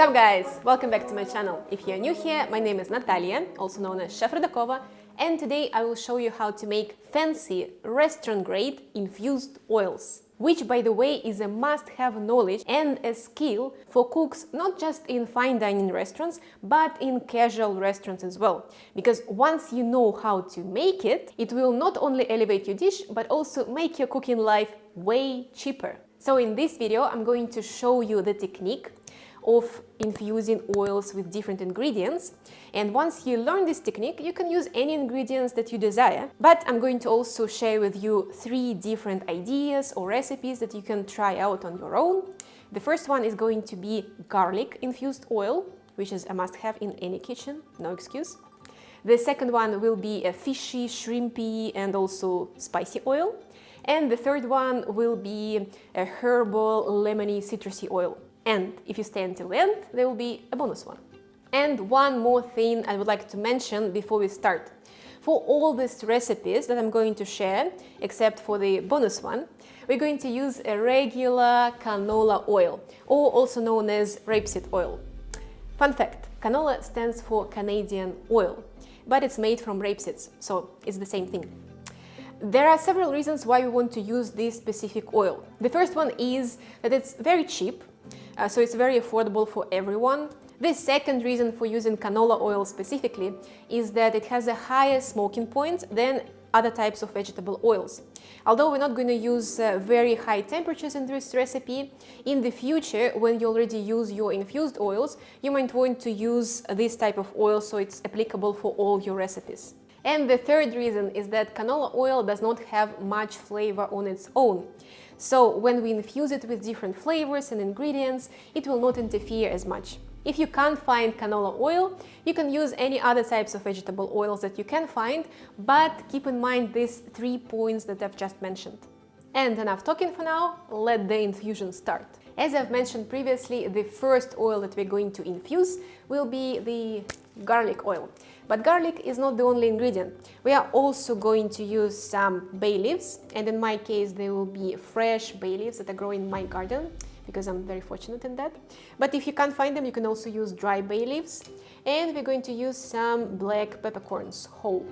What's up guys? Welcome back to my channel. If you're new here, my name is Natalia, also known as Chef Rudakova, and today I will show you how to make fancy restaurant-grade infused oils, which by the way is a must-have knowledge and a skill for cooks not just in fine dining restaurants, but in casual restaurants as well. Because once you know how to make it, it will not only elevate your dish, but also make your cooking life way cheaper. So in this video, I'm going to show you the technique of infusing oils with different ingredients, and once you learn this technique you can use any ingredients that you desire, but I'm going to also share with you 3 different ideas or recipes that you can try out on your own. The first one is going to be garlic infused oil, which is a must-have in any kitchen, no excuse. The second one will be a fishy, shrimpy and also spicy oil, and the third one will be a herbal, lemony, citrusy oil. And if you stay until the end, there will be a bonus one. And one more thing I would like to mention before we start. For all these recipes that I'm going to share, except for the bonus one, we're going to use a regular canola oil, or also known as rapeseed oil. Fun fact, canola stands for Canadian oil, but it's made from rapeseeds, so it's the same thing. There are several reasons why we want to use this specific oil. The first one is that it's very cheap, so it's very affordable for everyone. The second reason for using canola oil specifically is that it has a higher smoking point than other types of vegetable oils. Although we're not going to use very high temperatures in this recipe, in the future, when you already use your infused oils, you might want to use this type of oil so it's applicable for all your recipes. And the third reason is that canola oil does not have much flavor on its own. So when we infuse it with different flavors and ingredients, it will not interfere as much. If you can't find canola oil, you can use any other types of vegetable oils that you can find, but keep in mind these 3 points that I've just mentioned. And enough talking for now, let the infusion start. As I've mentioned previously, the first oil that we're going to infuse will be the garlic oil. But garlic is not the only ingredient. We are also going to use some bay leaves, and in my case there will be fresh bay leaves that are growing in my garden, because I'm very fortunate in that. But if you can't find them, you can also use dry bay leaves. And we're going to use some black peppercorns, whole.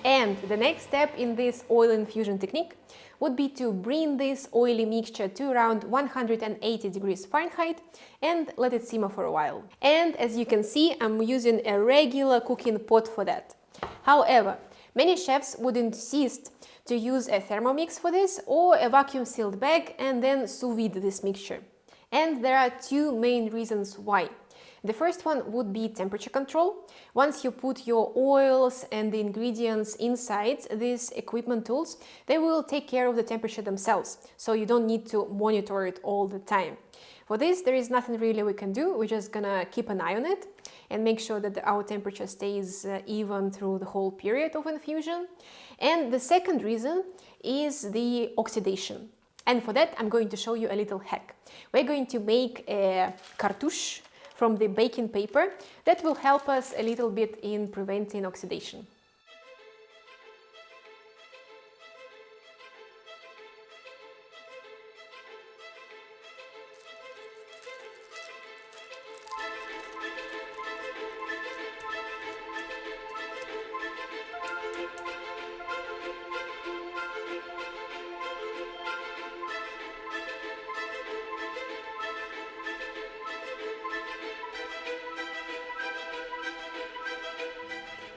And the next step in this oil infusion technique would be to bring this oily mixture to around 180 degrees Fahrenheit and let it simmer for a while. And as you can see, I'm using a regular cooking pot for that. However, many chefs would insist to use a Thermomix for this or a vacuum sealed bag and then sous vide this mixture. And there are 2 main reasons why. The first one would be temperature control. Once you put your oils and the ingredients inside these equipment tools, they will take care of the temperature themselves, so you don't need to monitor it all the time. For this, there is nothing really we can do. We're just gonna keep an eye on it and make sure that our temperature stays even through the whole period of infusion. And the second reason is the oxidation. And for that, I'm going to show you a little hack. We're going to make a cartouche from the baking paper that will help us a little bit in preventing oxidation.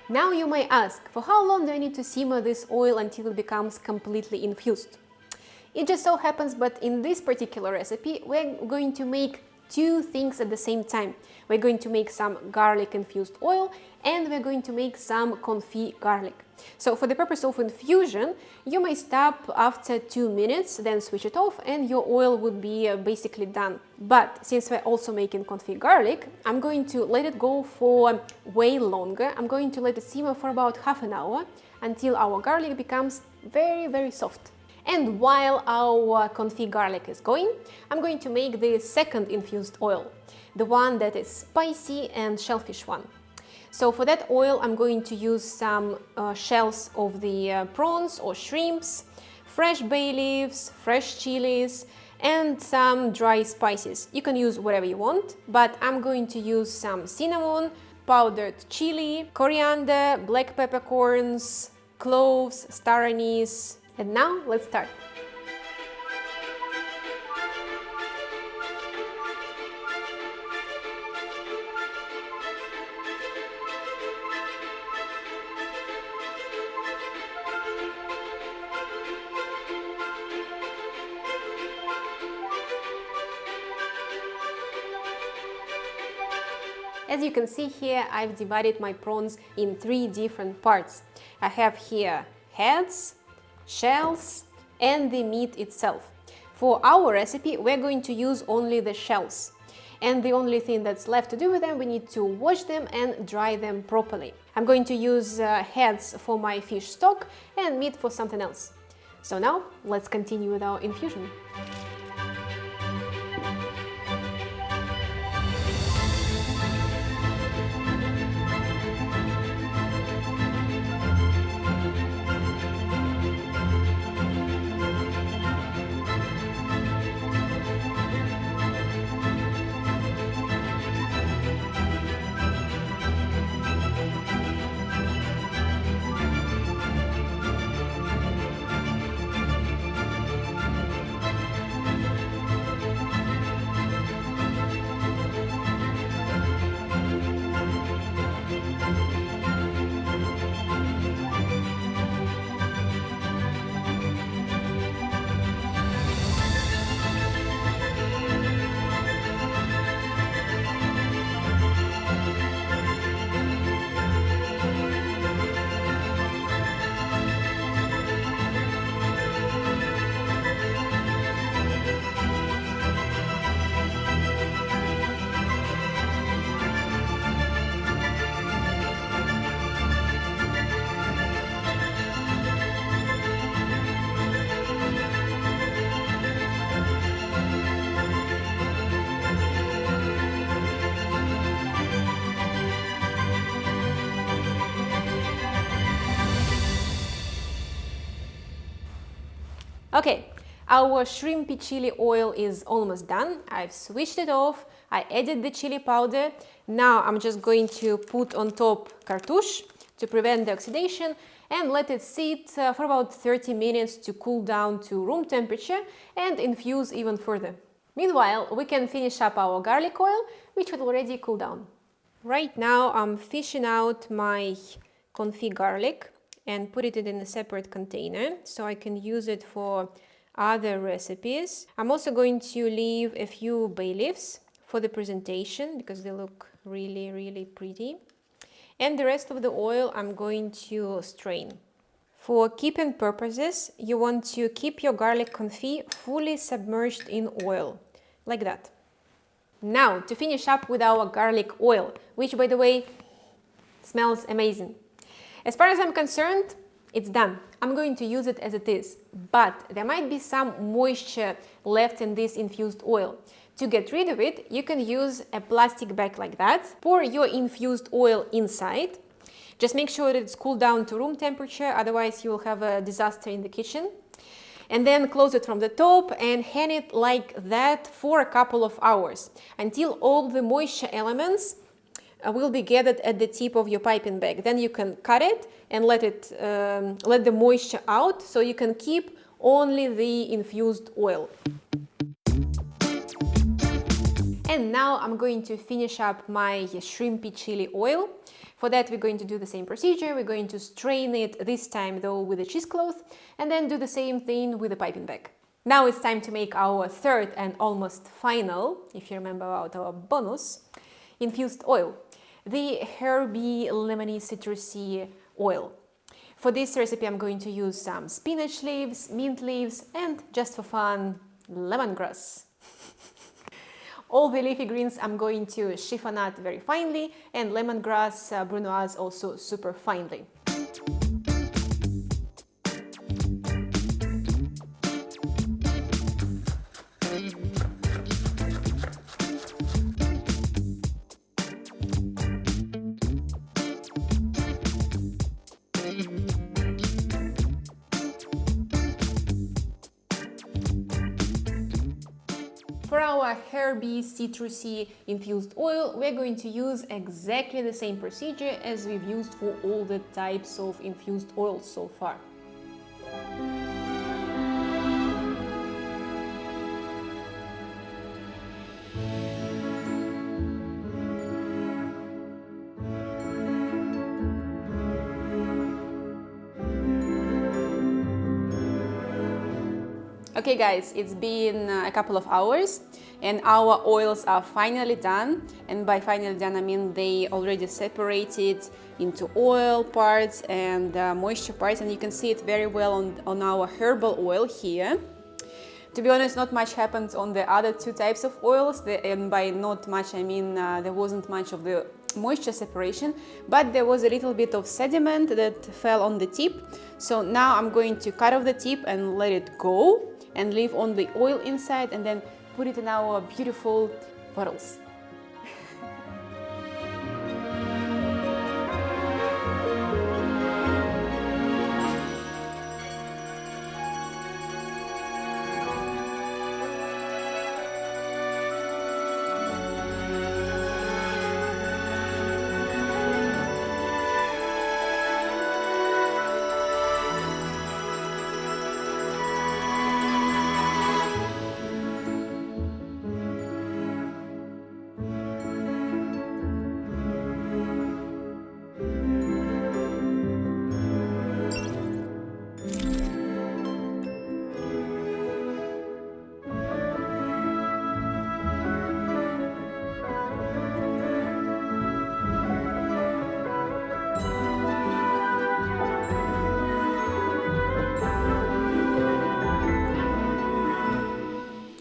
Now you may ask, for how long do I need to simmer this oil until it becomes completely infused? It just so happens, but in this particular recipe, we're going to make two things at the same time. We're going to make some garlic infused oil and we're going to make some confit garlic. So for the purpose of infusion, you may stop after 2 minutes, then switch it off and your oil would be basically done. But since we're also making confit garlic, I'm going to let it go for way longer. I'm going to let it simmer for about half an hour until our garlic becomes very, very soft. And while our confit garlic is going, I'm going to make the second infused oil, the one that is spicy and shellfish one. So for that oil, I'm going to use some shells of the prawns or shrimps, fresh bay leaves, fresh chilies, and some dry spices. You can use whatever you want, but I'm going to use some cinnamon, powdered chili, coriander, black peppercorns, cloves, star anise. And now let's start. As you can see here, I've divided my prawns in 3 different parts. I have here heads, shells, and the meat itself. For our recipe, we're going to use only the shells. And the only thing that's left to do with them, we need to wash them and dry them properly. I'm going to use heads for my fish stock and meat for something else. So now, let's continue with our infusion. Okay, our shrimpy chili oil is almost done. I've switched it off, I added the chili powder. Now I'm just going to put on top cartouche to prevent the oxidation and let it sit for about 30 minutes to cool down to room temperature and infuse even further. Meanwhile, we can finish up our garlic oil, which had already cooled down. Right now I'm fishing out my confit garlic and put it in a separate container so I can use it for other recipes. I'm also going to leave a few bay leaves for the presentation because they look really, really pretty. And the rest of the oil I'm going to strain. For keeping purposes, you want to keep your garlic confit fully submerged in oil, like that. Now, to finish up with our garlic oil, which by the way, smells amazing. As far as I'm concerned, it's done. I'm going to use it as it is, but there might be some moisture left in this infused oil. To get rid of it, you can use a plastic bag like that. Pour your infused oil inside. Just make sure that it's cooled down to room temperature, otherwise you will have a disaster in the kitchen. And then close it from the top and hang it like that for a couple of hours until all the moisture elements will be gathered at the tip of your piping bag. Then you can cut it and let the moisture out, so you can keep only the infused oil. And now I'm going to finish up my shrimpy chili oil. For that, we're going to do the same procedure. We're going to strain it, this time though with a cheesecloth, and then do the same thing with the piping bag. Now it's time to make our third and almost final, if you remember about our bonus, infused oil, the herby, lemony, citrusy oil. For this recipe I'm going to use some spinach leaves, mint leaves, and just for fun, lemongrass. All the leafy greens I'm going to chiffonade very finely, and lemongrass, brunoise also super finely. For our herby, citrusy infused oil, we're going to use exactly the same procedure as we've used for all the types of infused oils so far. Okay guys, it's been a couple of hours and our oils are finally done, and by finally done I mean they already separated into oil parts and moisture parts, and you can see it very well on our herbal oil here. To be honest, not much happened on the other two types of oils, and by not much I mean there wasn't much of the moisture separation, but there was a little bit of sediment that fell on the tip. So now I'm going to cut off the tip and let it go and leave only oil inside, and then put it in our beautiful bottles.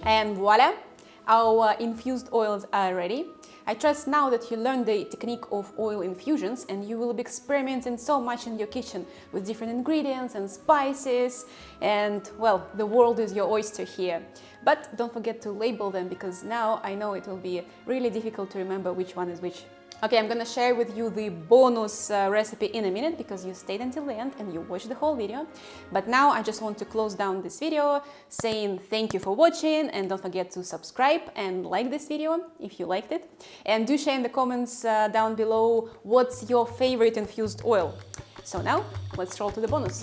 And voila, our infused oils are ready. I trust now that you learned the technique of oil infusions and you will be experimenting so much in your kitchen with different ingredients and spices, and well, the world is your oyster here. But don't forget to label them, because now I know it will be really difficult to remember which one is which. Okay, I'm gonna share with you the bonus recipe in a minute, because you stayed until the end and you watched the whole video. But now I just want to close down this video saying thank you for watching, and don't forget to subscribe and like this video if you liked it. And do share in the comments down below what's your favorite infused oil. So now let's roll to the bonus.